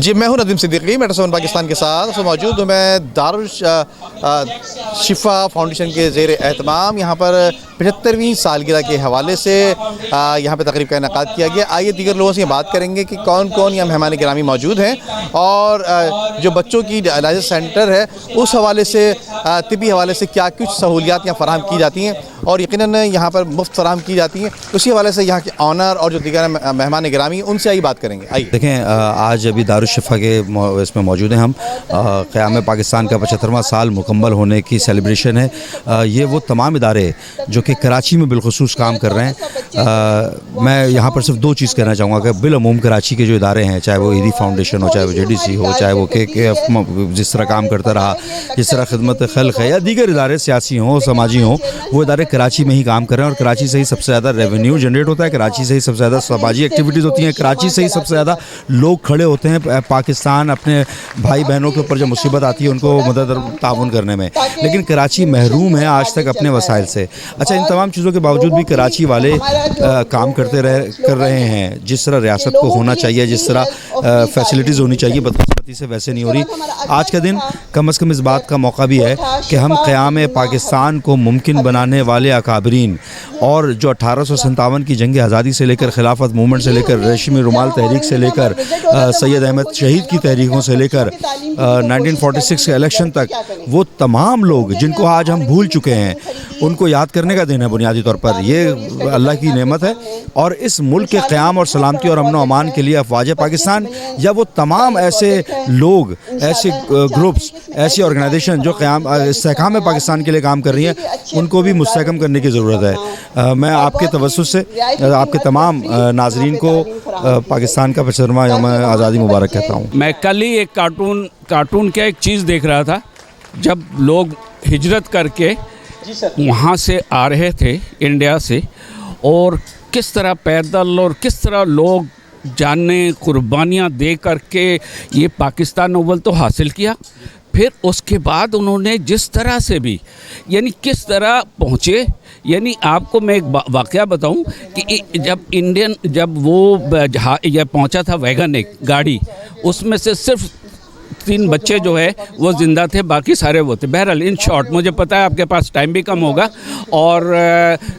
جی میں ہوں ندیم صدیقی، میٹرسون پاکستان کے ساتھ موجود ہوں میں دارالشفا فاؤنڈیشن کے زیر اہتمام یہاں پر 75ویں سالگرہ کے حوالے سے یہاں پہ تقریب کا انعقاد کیا گیا۔ آئیے دیگر لوگوں سے بات کریں گے کہ کون کون یہاں مہمان گرامی موجود ہیں اور جو بچوں کی ڈائلسس سینٹر ہے اس حوالے سے طبی حوالے سے کیا کچھ سہولیات یہاں فراہم کی جاتی ہیں اور یقیناً یہاں پر مفت فراہم کی جاتی ہیں، اسی حوالے سے یہاں کے آنر اور جو دیگر مہمان گرامی ان سے آئی بات کریں گے۔ آئیے دیکھیں، آج ابھی دارالشفا کے اس میں موجود ہیں ہم۔ قیام پاکستان کا 75واں سال مکمل ہونے کی سیلیبریشن ہے۔ یہ وہ تمام ادارے جو کہ کراچی میں بالخصوص کام کر رہے ہیں، میں یہاں پر صرف دو چیز کہنا چاہوں گا کہ بالعموم کراچی کے جو ادارے ہیں، چاہے وہ ایدی فاؤنڈیشن ہو، چاہے وہ JDC ہو، چاہے وہ KKF جس طرح کام کرتا رہا، جس طرح خدمت خلق ہے، یا دیگر ادارے سیاسی ہوں سماجی ہوں، وہ ادارے کراچی میں ہی کام کر رہے ہیں اور کراچی سے ہی سب سے زیادہ ریونیو جنریٹ ہوتا ہے، کراچی سے ہی سب سے زیادہ سماجی ایکٹیویٹیز ہوتی ہیں، کراچی سے ہی سب سے زیادہ لوگ کھڑے ہوتے ہیں پاکستان اپنے بھائی بہنوں کے اوپر جب مصیبت آتی ہے ان کو مدد اور تعاون کرنے میں۔ لیکن کراچی محروم ہے آج تک اپنے وسائل سے۔ اچھا، ان تمام چیزوں کے باوجود بھی کراچی والے کام کر رہے ہیں جس طرح ریاست کو ہونا چاہیے، جس طرح فیسلٹیز ہونی چاہیے، بدقسمتی سے ویسے نہیں ہو رہی۔ آج کا دن کم از کم اس بات کا موقع بھی ہے کہ ہم قیام پاکستان کو ممکن بنانے والے اکابرین اور جو 1857 کی جنگ آزادی سے لے کر خلافت موومنٹ سے لے کر ریشمی رومال تحریک سے لے کر سید احمد شہید کی تحریکوں سے لے کر 1946 کے الیکشن تک، وہ تمام لوگ جن کو آج ہم بھول چکے ہیں ان کو یاد کرنے کا دن ہے بنیادی طور پر۔ یہ اللہ کی نعمت ہے اور اس ملک کے قیام اور سلامتی اور امن و امان کے لیے افواج پاکستان یا وہ تمام ایسے لوگ، ایسے گروپس، ایسی آرگنائزیشن جو استحکام پاکستان کے لیے کام کر رہی ہیں، ان کو بھی مستحکم کرنے کی ضرورت ہے۔ میں آپ کے توسط سے آپ کے تمام ناظرین کو پاکستان کا 75واں یوم آزادی مبارک کہتا ہوں۔ میں کل ہی ایک کارٹون کیا ایک چیز دیکھ رہا تھا، جب لوگ ہجرت کر کے وہاں سے آ رہے تھے انڈیا سے، اور کس طرح پیدل اور کس طرح لوگ جانیں قربانیاں دے کر کے یہ پاکستان اول تو حاصل کیا، پھر اس کے بعد انہوں نے جس طرح سے بھی یعنی کس طرح پہنچے۔ یعنی آپ کو میں ایک واقعہ بتاؤں کہ جب وہ یہ پہنچا تھا ویگن ایک گاڑی، اس میں سے صرف 3 بچے جو ہے وہ زندہ تھے، باقی سارے وہ تھے۔ بہرحال ان شارٹ مجھے پتہ ہے آپ کے پاس ٹائم بھی کم ہوگا، اور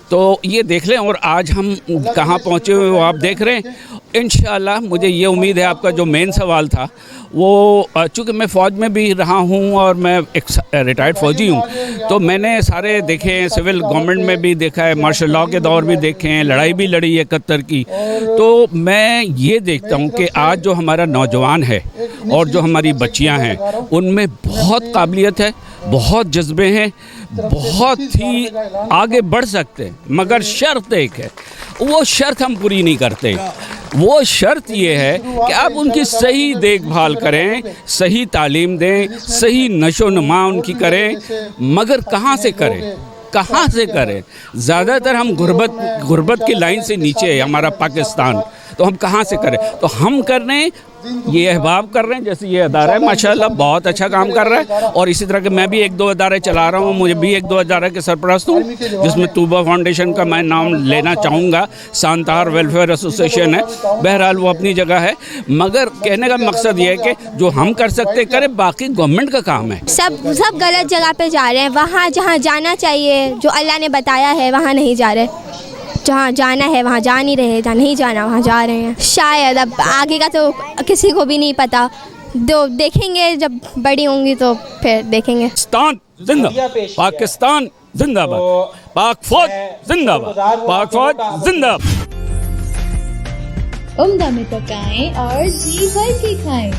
تو یہ دیکھ لیں اور آج ہم کہاں پہنچے ہوئے وہ آپ دیکھ رہے ہیں۔ انشاءاللہ مجھے یہ امید ہے، آپ کا جو مین سوال تھا وہ، چونکہ میں فوج میں بھی رہا ہوں اور میں ایک ریٹائرڈ فوجی ہوں، تو میں نے سارے دیکھے ہیں، سول گورنمنٹ میں بھی دیکھا ہے، مارشل لاء کے دور بھی دیکھے ہیں، لڑائی بھی لڑی ہے 71 کی۔ تو میں یہ دیکھتا ہوں کہ آج جو ہمارا نوجوان ہے اور جو ہماری بچیاں ہیں، ان میں بہت قابلیت ہے، بہت جذبے ہیں، بہت ہی آگے بڑھ سکتے ہیں، مگر شرط ایک ہے، وہ شرط ہم پوری نہیں کرتے۔ وہ شرط یہ ہے کہ آپ ان کی صحیح دیکھ بھال کریں، صحیح تعلیم دیں، صحیح نشو و نما ان کی کریں، مگر کہاں سے کریں؟ زیادہ تر ہم غربت کی لائن سے نیچے ہے ہمارا پاکستان، تو ہم کہاں سے کریں؟ تو ہم کر رہے ہیں، یہ احباب کر رہے ہیں، جیسے یہ ادارہ ہے ماشاءاللہ بہت اچھا کام کر رہا ہے، اور اسی طرح کہ میں بھی 1-2 ادارے چلا رہا ہوں، مجھے بھی 1-2 ادارے کے سرپرست ہوں، جس میں طوبہ فاؤنڈیشن کا میں نام لینا چاہوں گا، سانتار ویلفیئر ایسوسیشن ہے۔ بہرحال وہ اپنی جگہ ہے، مگر کہنے کا مقصد یہ ہے کہ جو ہم کر سکتے کریں، باقی گورنمنٹ کا کام ہے۔ سب غلط جگہ پہ جا رہے ہیں، وہاں جہاں جانا چاہیے، جو اللہ نے بتایا ہے وہاں نہیں جا رہے، جہاں جانا ہے وہاں جا نہیں رہے، جہاں نہیں جانا وہاں جا رہے ہیں۔ شاید اب آگے کا تو کسی کو بھی نہیں پتا، دیکھیں گے جب بڑی ہوں گی تو پھر دیکھیں گے۔ پاکستان زندہ باد، پاک فوج زندہ باد، پاک فوج زندہ باد۔ عمدہ میں پکائیں اور جی بھر کے کھائیں۔